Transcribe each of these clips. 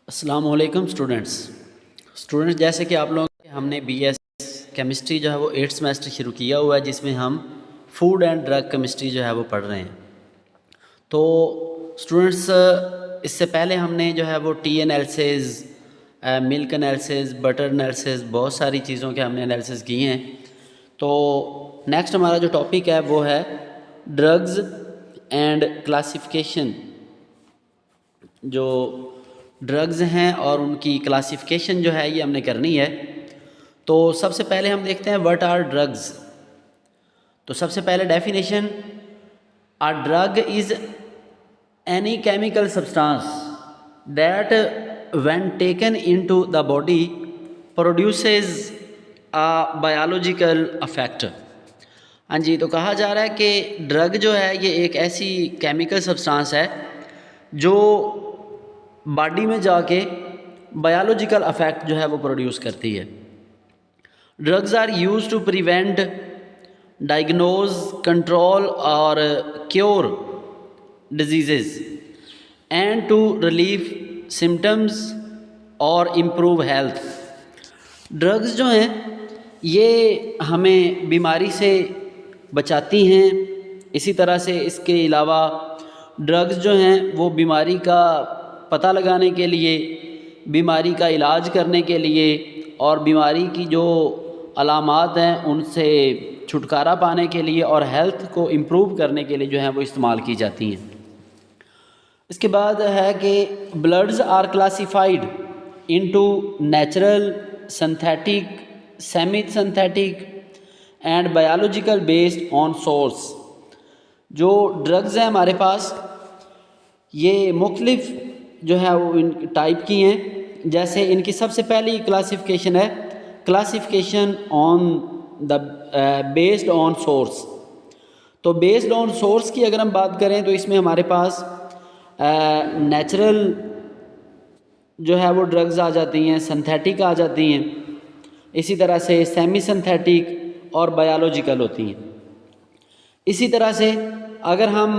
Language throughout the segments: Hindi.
अस्सलाम वालेकुम स्टूडेंट्स जैसे कि आप लोग हमने बीएस केमिस्ट्री जो है वो 8th सेमेस्टर शुरू किया हुआ है, जिसमें हम फूड एंड ड्रग केमिस्ट्री जो है वो पढ़ रहे हैं। तो स्टूडेंट्स, इससे पहले हमने जो है वो T analysis, milk analysis, butter analysis, बहुत सारी चीज़ों के हमने एनालिसिस किए हैं। तो नेक्स्ट हमारा जो टॉपिक है वो है ड्रग्स एंड क्लासिफिकेशन। जो ड्रग्स हैं और उनकी क्लासिफिकेशन जो है ये हमने करनी है। तो सबसे पहले हम देखते हैं व्हाट आर ड्रग्स। तो सबसे पहले definition, a drug is any chemical substance that when taken into the body produces a biological affect. हाँ जी, तो कहा जा रहा है कि ड्रग जो है ये एक ऐसी केमिकल सब्सटेंस है जो बॉडी में जाके बायोलॉजिकल अफेक्ट जो है वो प्रोड्यूस करती है। Drugs are used to prevent, diagnose, control और cure diseases and to relieve symptoms और इम्प्रूव हेल्थ। ड्रग्स जो हैं ये हमें बीमारी से बचाती हैं। इसी तरह से इसके अलावा ड्रग्स जो हैं वो बीमारी का पता लगाने के लिए, बीमारी का इलाज करने के लिए और बीमारी की जो अलामात हैं उनसे छुटकारा पाने के लिए और हेल्थ को इम्प्रूव करने के लिए जो है वो इस्तेमाल की जाती हैं। इसके बाद है कि bloods are classified into natural, synthetic, semi synthetic and biological based on source. जो ड्रग्स हैं हमारे पास ये मुख्तलिफ जो है वो इन टाइप की हैं। जैसे इनकी सबसे पहली क्लासिफिकेशन है classification on the based on source. तो बेस्ड ऑन सोर्स की अगर हम बात करें तो इसमें हमारे पास नेचुरल जो है वो ड्रग्स आ जाती हैं, सिंथेटिक आ जाती हैं, इसी तरह से सेमी सिंथेटिक और बायोलॉजिकल होती हैं। इसी तरह से अगर हम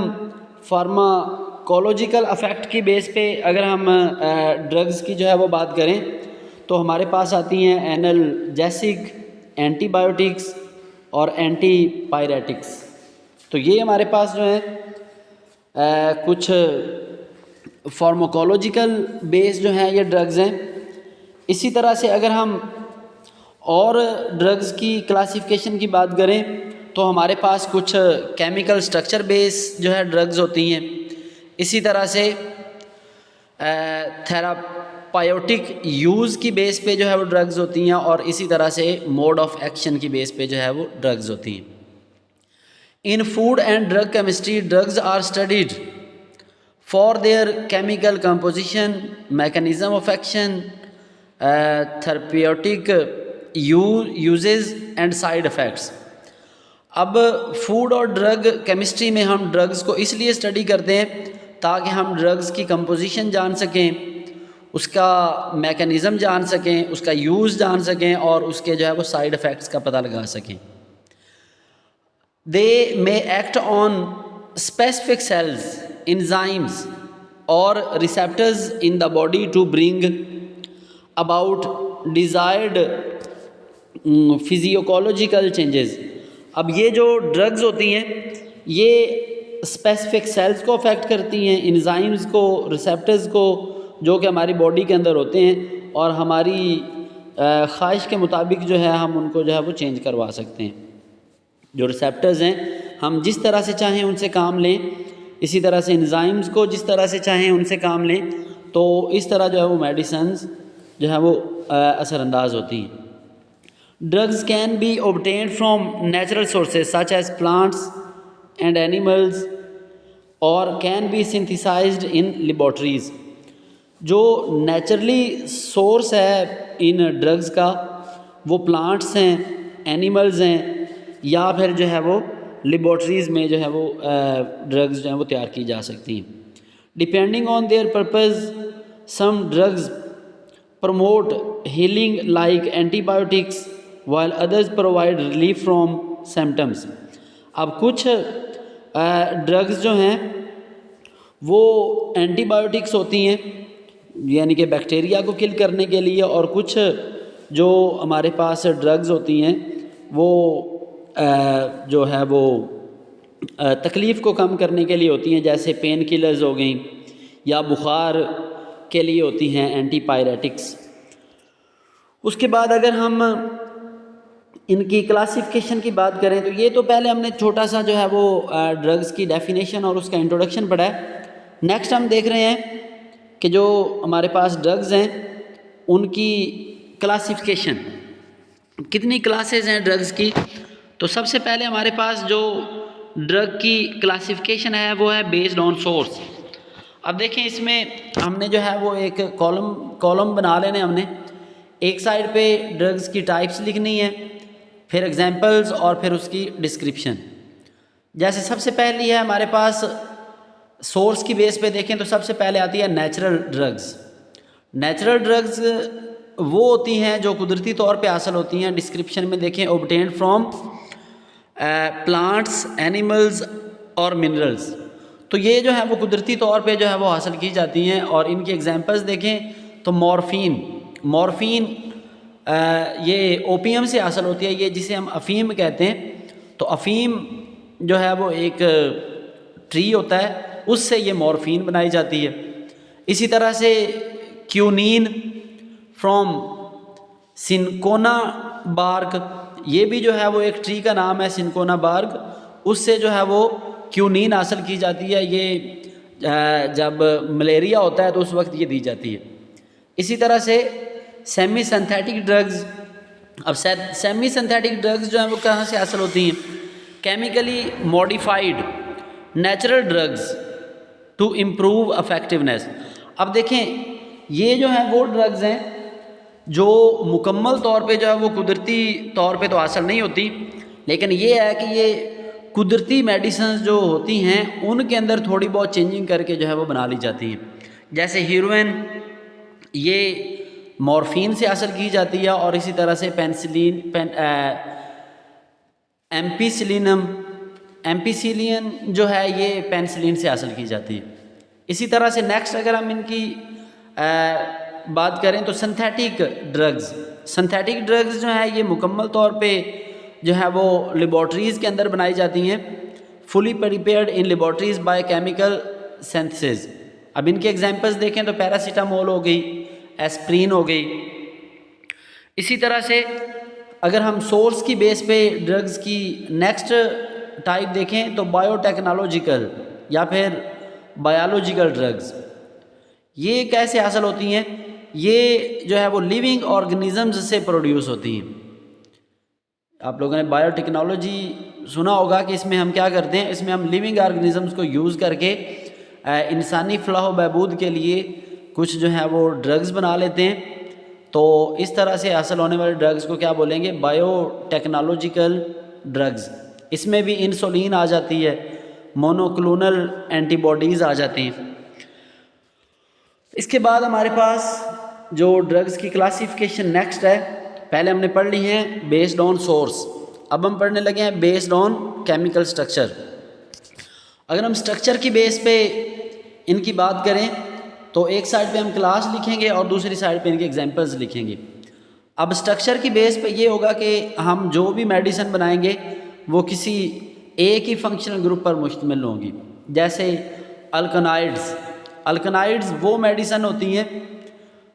फार्माकोलॉजिकल अफेक्ट की बेस पे अगर हम ड्रग्स की जो है वो बात करें तो हमारे पास आती हैं एनाल्जेसिक, एंटीबायोटिक्स और एंटीपायरेटिक्स। तो ये हमारे पास जो है कुछ फार्माकोलॉजिकल बेस जो हैं ये ड्रग्स हैं। इसी तरह से अगर हम और ड्रग्स की क्लासिफिकेशन की बात करें तो हमारे पास कुछ केमिकल स्ट्रक्चर बेस जो है ड्रग्स होती हैं। इसी तरह से थेरापायोटिक यूज़ की बेस पे जो है वो ड्रग्स होती हैं और इसी तरह से मोड ऑफ एक्शन की बेस पे जो है वो ड्रग्स होती हैं। In food and drug chemistry drugs are studied for their chemical composition, mechanism of action, therapeutic uses and side effects. अब फूड और ड्रग केमिस्ट्री में हम ड्रग्स को इसलिए स्टडी करते हैं ताकि हम ड्रग्स की कंपोजिशन जान सकें, उसका मैकेनिज़्म जान सकें, उसका यूज़ जान सकें और उसके जो है वो साइड इफ़ेक्ट्स का पता लगा सकें। They may act on specific cells, enzymes और receptors in the body to bring about desired physiological changes. अब ये जो ड्रग्स होती हैं ये स्पेसिफिक सेल्स को अफेक्ट करती हैं, एंजाइम्स को, रिसेप्टर्स को, जो कि हमारी बॉडी के अंदर होते हैं और हमारी ख्वाहिश के मुताबिक जो है हम उनको जो है वो चेंज करवा सकते हैं। जो रिसेप्टर्स हैं हम जिस तरह से चाहें उनसे काम लें, इसी तरह से एंजाइम्स को जिस तरह से चाहें उनसे काम लें, तो इस तरह जो है वो मेडिसिन्स जो है वो असरअंदाज होती हैं। Drugs can be obtained from natural sources such as plants and animals or can be synthesized in laboratories. जो नेचुरली सोर्स है इन ड्रग्स का वो प्लांट्स हैं, एनिमल्स हैं या फिर जो है वो लेबॉर्ट्रीज़ में जो है वो ड्रग्स जो हैं वो तैयार की जा सकती हैं। Depending on their purpose some drugs promote healing like antibiotics while others provide relief from symptoms. अब कुछ ड्रग्स जो हैं वो एंटीबायोटिक्स होती हैं यानी कि बैक्टीरिया को किल करने के लिए, और कुछ जो हमारे पास ड्रग्स होती हैं वो जो है वो तकलीफ़ को कम करने के लिए होती हैं, जैसे पेन किलर्स हो गई, या बुखार के लिए होती हैं एंटीपायरेटिक्स। उसके बाद अगर हम इनकी क्लासिफिकेशन की बात करें तो ये तो पहले हमने छोटा सा जो है वो ड्रग्स की डेफिनेशन और उसका इंट्रोडक्शन पढ़ा है। नेक्स्ट हम देख रहे हैं कि जो हमारे पास ड्रग्स हैं उनकी क्लासिफिकेशन, कितनी क्लासेस हैं ड्रग्स की। तो सबसे पहले हमारे पास जो ड्रग की क्लासिफिकेशन है वो है बेस्ड ऑन सोर्स। अब देखें इसमें हमने जो है वो एक कॉलम बना लेने, हमने एक साइड पे ड्रग्स की टाइप्स लिखनी है, फिर एग्जांपल्स और फिर उसकी डिस्क्रिप्शन। जैसे सबसे पहली है हमारे पास सोर्स की बेस पे देखें तो सबसे पहले आती है नेचुरल ड्रग्स। नेचुरल ड्रग्स वो होती हैं जो कुदरती तौर पे हासिल होती हैं। डिस्क्रिप्शन में देखें ऑब्टेन्ड फ्रॉम प्लांट्स, एनिमल्स और मिनरल्स। तो ये जो है वो कुदरती तौर पे जो है वो हासिल की जाती हैं। और इनकी एग्जांपल्स देखें तो मॉर्फिन ये ओपियम से हासिल होती है, ये जिसे हम अफ़ीम कहते हैं। तो अफ़ीम जो है वो एक ट्री होता है, उससे ये मॉर्फिन बनाई जाती है। इसी तरह से क्यूनीन फ्रॉम सिनकोना बार्ग, ये भी जो है वो एक ट्री का नाम है सिनकोना बार्ग, उससे जो है वो क्यूनीन हासिल की जाती है। ये जब मलेरिया होता है तो उस वक्त ये दी जाती है। इसी तरह से सेमी सिंथेटिक ड्रग्स। अब सेमी सिंथेटिक ड्रग्स जो हैं वो कहाँ से हासिल होती हैं? Chemically modified natural drugs to improve effectiveness. अब देखें ये जो हैं वो ड्रग्स हैं जो मुकम्मल तौर पे जो है वो कुदरती तौर पे तो हासिल नहीं होती, लेकिन ये है कि ये कुदरती मेडिसिन जो होती हैं उनके अंदर थोड़ी बहुत चेंजिंग करके जो है वो बना ली जाती हैं। जैसे हीरोइन ये मॉर्फिन से हासिल की जाती है, और इसी तरह से एम्पिसिलिन जो है ये पेनिसिलिन से हासिल की जाती है। इसी तरह से नेक्स्ट अगर हम इनकी बात करें तो सिंथेटिक ड्रग्स जो है ये मुकम्मल तौर पे जो है वो लेबॉर्ट्रीज़ के अंदर बनाई जाती हैं, fully prepared in laboratories by chemical synthesis. अब इनके एग्जांपल्स देखें तो पैरासीटामोल हो गई, एस्प्रिन हो गई। इसी तरह से अगर हम सोर्स की बेस पे ड्रग्स की नेक्स्ट टाइप देखें तो बायोटेक्नोलॉजिकल या फिर बायोलॉजिकल ड्रग्स, ये कैसे हासिल होती हैं? ये जो है वो लिविंग ऑर्गेनिजम्स से प्रोड्यूस होती हैं। आप लोगों ने बायोटेक्नोलॉजी सुना होगा कि इसमें हम क्या करते हैं, इसमें हम लिविंग ऑर्गेनिजम्स को यूज़ करके इंसानी फलाह बहबूद के लिए कुछ जो है वो ड्रग्स बना लेते हैं। तो इस तरह से हासिल होने वाले ड्रग्स को क्या बोलेंगे? Biotechnological drugs. इसमें भी इंसुलिन आ जाती है, मोनोक्लोनल एंटीबॉडीज़ आ जाती हैं। इसके बाद हमारे पास जो ड्रग्स की क्लासिफिकेशन नेक्स्ट है, पहले हमने पढ़ ली है बेस्ड ऑन सोर्स, अब हम पढ़ने लगे हैं बेस्ड ऑन केमिकल स्ट्रक्चर। अगर हम स्ट्रक्चर की बेस पे इनकी बात करें तो एक साइड पे हम क्लास लिखेंगे और दूसरी साइड पे इनके एग्जांपल्स लिखेंगे। अब स्ट्रक्चर की बेस पे ये होगा कि हम जो भी मेडिसिन बनाएंगे वो किसी एक ही फंक्शनल ग्रुप पर मुश्तमिल होंगी। जैसे अल्कनाइड्स वो मेडिसिन होती हैं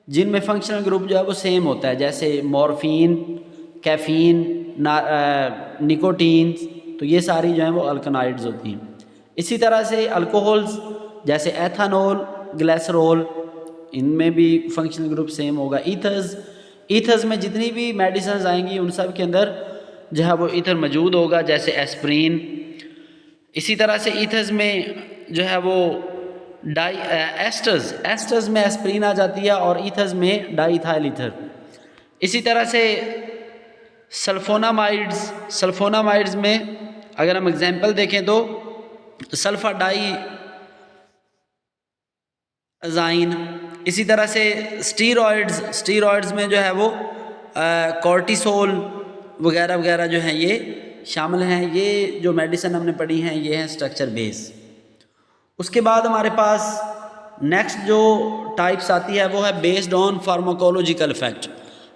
जिनमें फंक्शनल ग्रुप जो है वो सेम होता है, जैसे मॉर्फिन, कैफीन, निकोटीन, तो ये सारी जो हैं वो अल्कनाइड्स होती हैं। इसी तरह से अल्कोहल्स जैसे एथानॉल, ग्लिसरॉल, इनमें भी फंक्शनल ग्रुप सेम होगा। ईथर्स में जितनी भी मेडिसिन आएंगी उन सब के अंदर जो है वो ईथर मौजूद होगा, जैसे एस्प्रिन। इसी तरह से ईथर्स में जो है वो एस्टर्स में एस्प्रिन आ जाती है और ईथर्स में डाईइथाइल ईथर। इसी तरह से सल्फोनामाइड्स में अगर हम एग्जांपल देखें तो सल्फा डाईअज़ाइन। इसी तरह से स्टीरॉयड्स में जो है वो कॉर्टिसोल वगैरह वगैरह जो हैं ये शामिल हैं। ये जो मेडिसिन हमने पढ़ी हैं ये हैं स्ट्रक्चर बेस। उसके बाद हमारे पास नेक्स्ट जो टाइप्स आती है वो है बेस्ड ऑन फार्माकोलॉजिकल इफेक्ट।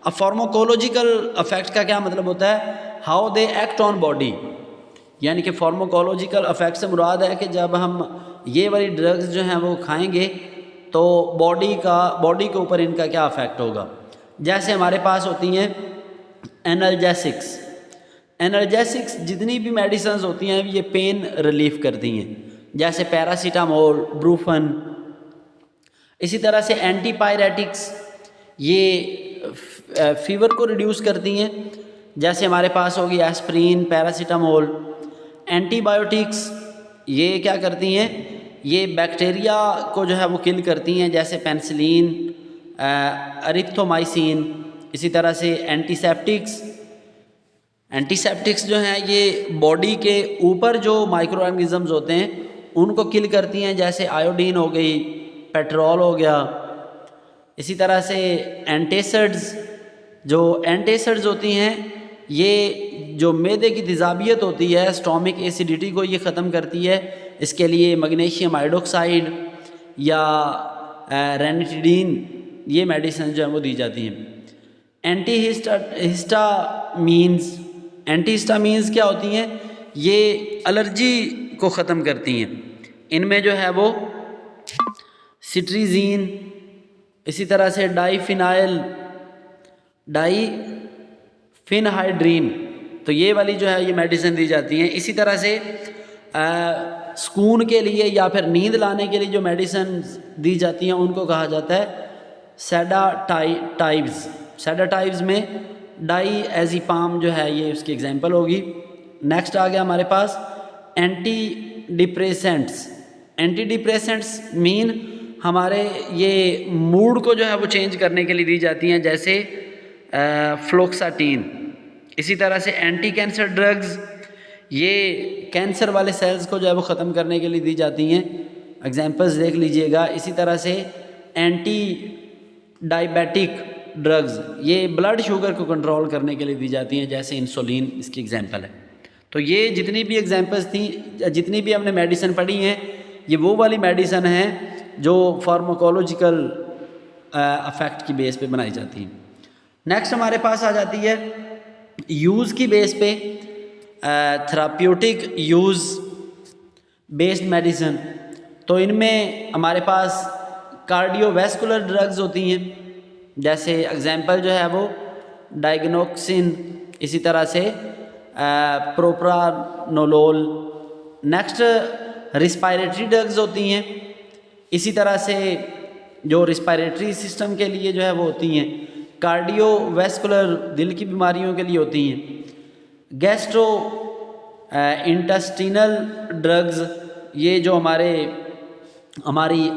अब फार्माकोलॉजिकल इफेक्ट का क्या मतलब होता है, how they act on body, यानी कि फार्माकोलॉजिकल इफेक्ट से मुराद है कि जब हम ये वाली ड्रग्स जो हैं वो खाएंगे तो बॉडी के ऊपर इनका क्या इफेक्ट होगा। जैसे हमारे पास होती हैं एनाल्जेसिक्स जितनी भी मेडिसिन होती हैं ये पेन रिलीफ करती हैं, जैसे पैरासीटामोल, ब्रूफन। इसी तरह से एंटीपायरेटिक्स ये फीवर को रिड्यूस करती हैं, जैसे हमारे पास होगी एस्प्रिन, पैरासीटामोल। एंटीबायोटिक्स ये क्या करती हैं, ये बैक्टीरिया को जो है वो किल करती हैं, जैसे पेनिसिलिन, एरिथ्रोमाइसिन। इसी तरह से एंटीसेप्टिक्स जो हैं ये बॉडी के ऊपर जो माइक्रो ऑर्गेनिजम्स होते हैं उनको किल करती हैं, जैसे आयोडीन हो गई, पेट्रोल हो गया। इसी तरह से एंटासिड्स होती हैं ये जो मैदे की तेज़ाबियत होती है, स्टोमिक एसिडिटी को ये ख़त्म करती है। इसके लिए मैग्नीशियम हाइड्रोक्साइड या रेनिटिडीन ये मेडिसिन जो है वो दी जाती हैं। एंटीहिस्टामीन्स क्या होती हैं, ये एलर्जी को ख़त्म करती हैं। इनमें जो है वो सिट्रीजीन, इसी तरह से डाइफिनहाइड्रीन, तो ये वाली जो है ये मेडिसिन दी जाती हैं। इसी तरह से सुकून के लिए या फिर नींद लाने के लिए जो मेडिसिन दी जाती हैं उनको कहा जाता है सेडाटाइव्स में डाइएज़ेपाम जो है ये उसकी एग्जांपल होगी। नेक्स्ट आ गया हमारे पास एंटीडिप्रेसेंट्स मीन हमारे ये मूड को जो है वो चेंज करने के लिए दी जाती हैं, जैसे फ्लोक्साटीन। इसी तरह से एंटी कैंसर ड्रग्स ये कैंसर वाले सेल्स को जो है वो ख़त्म करने के लिए दी जाती हैं, एग्जांपल्स देख लीजिएगा। इसी तरह से एंटी डायबिटिक ड्रग्स ये ब्लड शुगर को कंट्रोल करने के लिए दी जाती हैं, जैसे इंसुलिन इसकी एग्जांपल है। तो ये जितनी भी एग्जांपल्स थी, जितनी भी हमने मेडिसिन पढ़ी हैं, ये वो वाली मेडिसिन हैं जो फार्माकोलॉजिकल इफेक्ट की बेस पे बनाई जाती हैं। नेक्स्ट हमारे पास आ जाती है यूज़ की बेस पे थेराप्यूटिक यूज़ बेस्ड मेडिसिन। तो इनमें हमारे पास कार्डियोवैस्कुलर ड्रग्स होती हैं, जैसे एग्जांपल जो है वो डायग्नोक्सिन, इसी तरह से प्रोप्रानोलोल। नेक्स्ट रिस्पायरेटरी ड्रग्स होती हैं, इसी तरह से जो रिस्पायरेटरी सिस्टम के लिए जो है वो होती हैं। कार्डियोवैस्कुलर दिल की बीमारियों के लिए होती हैं। गैस्ट्रो इंटेस्टिनल ड्रग्स ये जो हमारी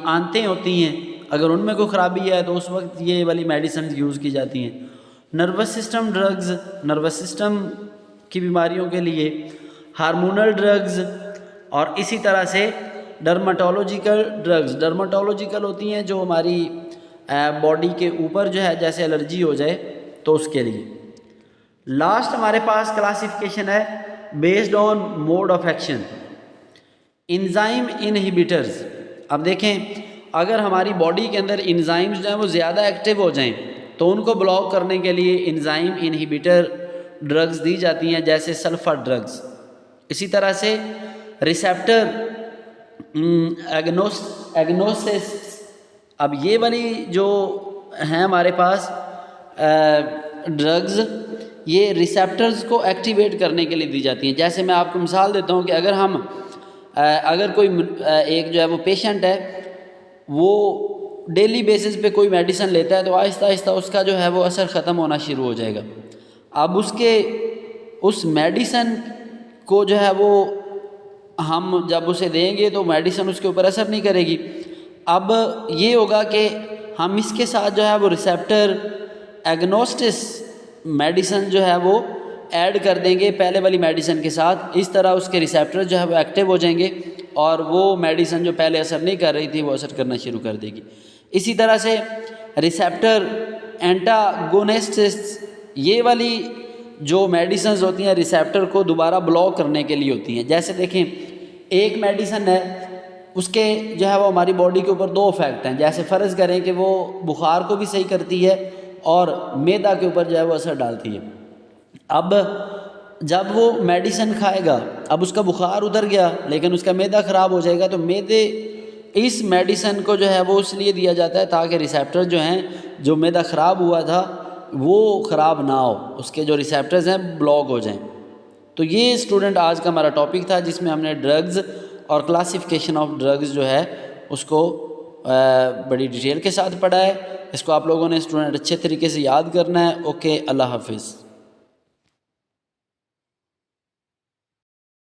आंतें होती हैं, अगर उनमें कोई ख़राबी है तो उस वक्त ये वाली मेडिसिन यूज़ की जाती हैं। Nervous system drugs, nervous system की बीमारियों के लिए। हार्मोनल ड्रग्स, और इसी तरह से डर्माटोलॉजिकल ड्रग्स। डर्माटोलॉजिकल होती हैं जो हमारी बॉडी के ऊपर जो है जैसे एलर्जी हो जाए तो उसके लिए। लास्ट हमारे पास क्लासिफिकेशन है based on mode of action, enzyme inhibitors. अब देखें, अगर हमारी बॉडी के अंदर एंजाइम्स जो हैं वो ज़्यादा एक्टिव हो जाएं तो उनको ब्लॉक करने के लिए एंजाइम इनहिबिटर ड्रग्स दी जाती हैं, जैसे सल्फर ड्रग्स। इसी तरह से रिसेप्टर एग्नोसिस। अब ये वाली जो हैं हमारे पास ड्रग्स, ये रिसेप्टर्स को एक्टिवेट करने के लिए दी जाती हैं। जैसे मैं आपको मिसाल देता हूँ कि अगर कोई एक जो है वो पेशेंट है, वो डेली बेसिस पे कोई मेडिसिन लेता है तो आहिस्ता आहिस्ता उसका जो है वो असर ख़त्म होना शुरू हो जाएगा। अब उस मेडिसिन को जो है वो हम जब उसे देंगे तो मेडिसिन उसके ऊपर असर नहीं करेगी। अब ये होगा कि हम इसके साथ जो है वो रिसेप्टर एग्नोस्टिस मेडिसिन जो है वो ऐड कर देंगे पहले वाली मेडिसिन के साथ। इस तरह उसके रिसेप्टर जो है वो एक्टिव हो जाएंगे और वो मेडिसिन जो पहले असर नहीं कर रही थी वो असर करना शुरू कर देगी। इसी तरह से रिसेप्टर एंटागोनिस्ट्स, ये वाली जो मेडिसिन होती हैं रिसेप्टर को दोबारा ब्लॉक करने के लिए होती हैं। जैसे देखें, एक मेडिसिन है उसके जो है वो हमारी बॉडी के ऊपर दो इफ़ेक्ट हैं। जैसे फ़र्ज़ करें कि वो बुखार को भी सही करती है और मैदा के ऊपर जो है वो असर डालती है। अब जब वो मेडिसिन खाएगा, अब उसका बुखार उतर गया लेकिन उसका मैदा ख़राब हो जाएगा, तो मैदे इस मेडिसिन को जो है वो इसलिए दिया जाता है ताकि रिसेप्टर जो हैं, जो मैदा ख़राब हुआ था वो ख़राब ना हो, उसके जो रिसेप्टर्स हैं ब्लॉक हो जाएं। तो ये स्टूडेंट आज का हमारा टॉपिक था जिसमें हमने ड्रग्स और क्लासिफिकेशन ऑफ ड्रग्स जो है उसको बड़ी डिटेल के साथ पढ़ा है। इसको आप लोगों ने स्टूडेंट अच्छे तरीके से याद करना है। ओके, अल्लाह हाफिज़।